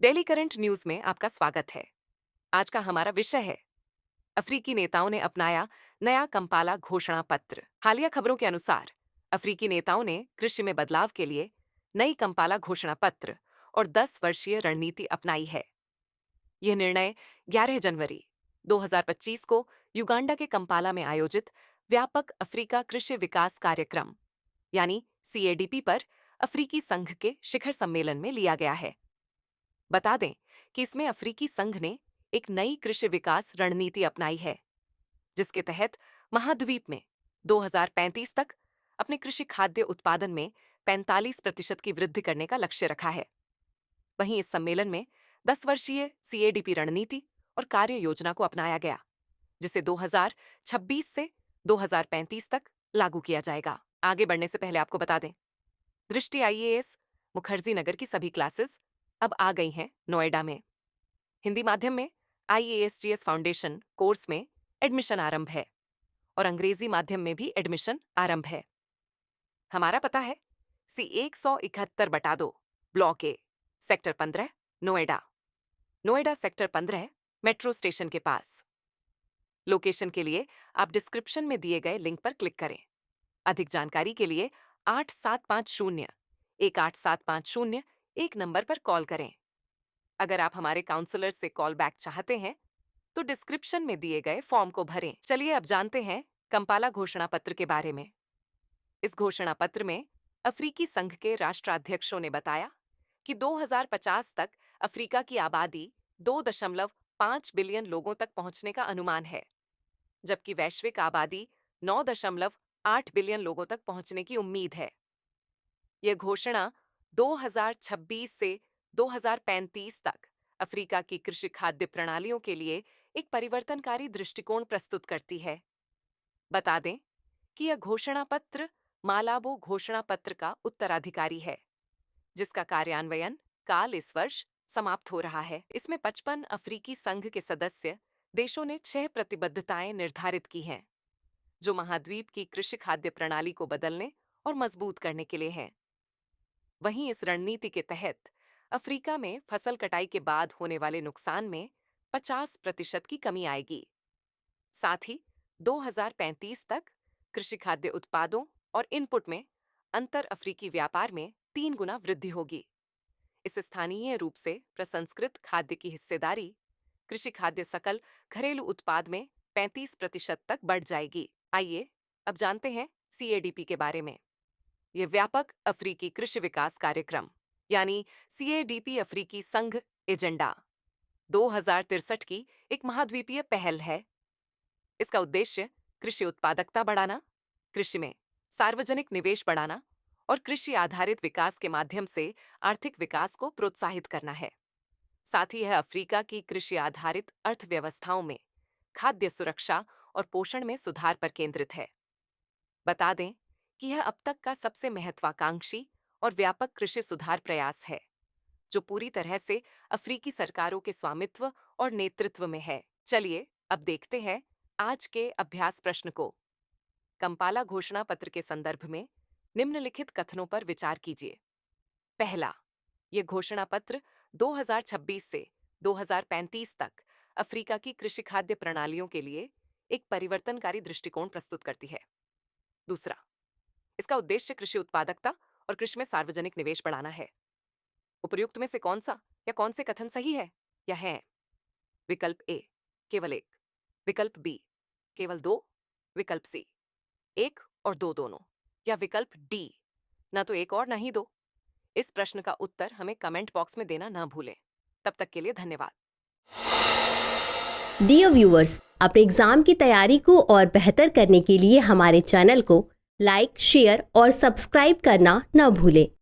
Daily current news में आपका स्वागत है। आज का हमारा विषय है अफ्रीकी नेताओं ने अपनाया नया कंपाला घोषणा पत्र। हालिया खबरों के अनुसार अफ्रीकी नेताओं ने कृषि में बदलाव के लिए नई कंपाला घोषणा पत्र और 10 वर्षीय रणनीति अपनाई है। यह निर्णय 11 जनवरी 2025 को युगांडा के कंपाला में आयोजित व्यापक अफ्रीका कृषि विकास कार्यक्रम यानी CADP पर अफ्रीकी संघ के शिखर सम्मेलन में लिया गया है। बता दें कि इसमें अफ्रीकी संघ ने एक नई कृषि विकास रणनीति अपनाई है, जिसके तहत महाद्वीप में 2035 तक अपने कृषि खाद्य उत्पादन में 45% की वृद्धि करने का लक्ष्य रखा है। वहीं इस सम्मेलन में 10 वर्षीय CADP रणनीति और कार्य योजना को अपनाया गया, जिसे 2026 से 2035 तक लागू किया जाएगा। आगे बढ़ने से पहले आपको बता दें, दृष्टि IAS मुखर्जी नगर की सभी क्लासेस अब आ गई हैं नोएडा में। हिंदी माध्यम में IASGS फाउंडेशन कोर्स में एडमिशन आरंभ है और अंग्रेजी माध्यम में भी एडमिशन आरंभ है। हमारा पता है C171/2 block A sector 15 Noida. Noida sector 15 metro station के पास। लोकेशन के लिए आप डिस्क्रिप्शन में दिए गए लिंक पर क्लिक करें। अधिक जानकारी के लिए 8750 1 नंबर पर कॉल करें। अगर आप हमारे काउंसलर से कॉल बैक चाहते हैं तो डिस्क्रिप्शन में दिए गए फॉर्म को भरें। चलिए अब जानते हैं कंपाला घोषणा पत्र के बारे में। इस घोषणा पत्र में अफ्रीकी संघ के राष्ट्राध्यक्षों ने बताया कि 2050 तक अफ्रीका की आबादी 2.5 बिलियन लोगों तक पहुंचने का अनुमान है, जबकि वैश्विक आबादी 9.8 बिलियन लोगों तक पहुंचने की उम्मीद है। यह घोषणा 2026 से 2035 तक अफ्रीका की कृषि खाद्य प्रणालियों के लिए एक परिवर्तनकारी दृष्टिकोण प्रस्तुत करती है। बता दें कि यह घोषणा पत्र मालाबो घोषणा पत्र का उत्तराधिकारी है, जिसका कार्यान्वयन काल इस वर्ष समाप्त हो रहा है। इसमें 55 अफ्रीकी संघ के सदस्य देशों ने 6 प्रतिबद्धताएं निर्धारित की हैं, जो महाद्वीप की कृषि खाद्य प्रणाली को बदलने और मजबूत करने के लिए हैं। वहीं इस रणनीति के तहत अफ्रीका में फसल कटाई के बाद होने वाले नुकसान में 50% की कमी आएगी। साथ ही 2035 तक कृषि खाद्य उत्पादों और इनपुट में अंतर अफ्रीकी व्यापार में 3 गुना वृद्धि होगी। इस स्थानीय रूप से प्रसंस्कृत खाद्य की हिस्सेदारी कृषि खाद्य सकल घरेलू उत्पाद में 35% तक बढ़ जाएगी। आइए अब जानते हैं CADP के बारे में। यह व्यापक अफ्रीकी कृषि विकास कार्यक्रम यानी CADP अफ्रीकी संघ एजेंडा 2063 की एक महाद्वीपीय पहल है। इसका उद्देश्य कृषि उत्पादकता बढ़ाना, कृषि में सार्वजनिक निवेश बढ़ाना और कृषि आधारित विकास के माध्यम से आर्थिक विकास को प्रोत्साहित करना है। साथ ही यह अफ्रीका की कृषि आधारित अर्थव्यवस्थाओं में खाद्य सुरक्षा और पोषण में सुधार पर केंद्रित है। बता दें कि यह अब तक का सबसे महत्वाकांक्षी और व्यापक कृषि सुधार प्रयास है, जो पूरी तरह से अफ्रीकी सरकारों के स्वामित्व और नेतृत्व में है। चलिए अब देखते हैं आज के अभ्यास प्रश्न को। कंपाला घोषणा पत्र के संदर्भ में निम्नलिखित कथनों पर विचार कीजिए। पहला, यह घोषणा पत्र 2026 से 2035 तक अफ्रीका की कृषि खाद्य प्रणालियों के लिए एक परिवर्तनकारी दृष्टिकोण प्रस्तुत करती है। दूसरा, इसका उद्देश्य कृषि उत्पादकता और कृषि में सार्वजनिक निवेश बढ़ाना है। उपर्युक्त में से कौन सा या कौन से कथन सही है या है? विकल्प A केवल 1, विकल्प B केवल 2, विकल्प C 1 और 2 दोनों, या विकल्प D ना तो 1 और ना ही 2। इस प्रश्न का उत्तर हमें कमेंट बॉक्स में देना ना भूलें। तब तक के लिए धन्यवाद। डियर व्यूअर्स, अपने एग्जाम की तैयारी को और बेहतर करने के लिए हमारे चैनल को लाइक, शेयर और सब्सक्राइब करना न भूलें।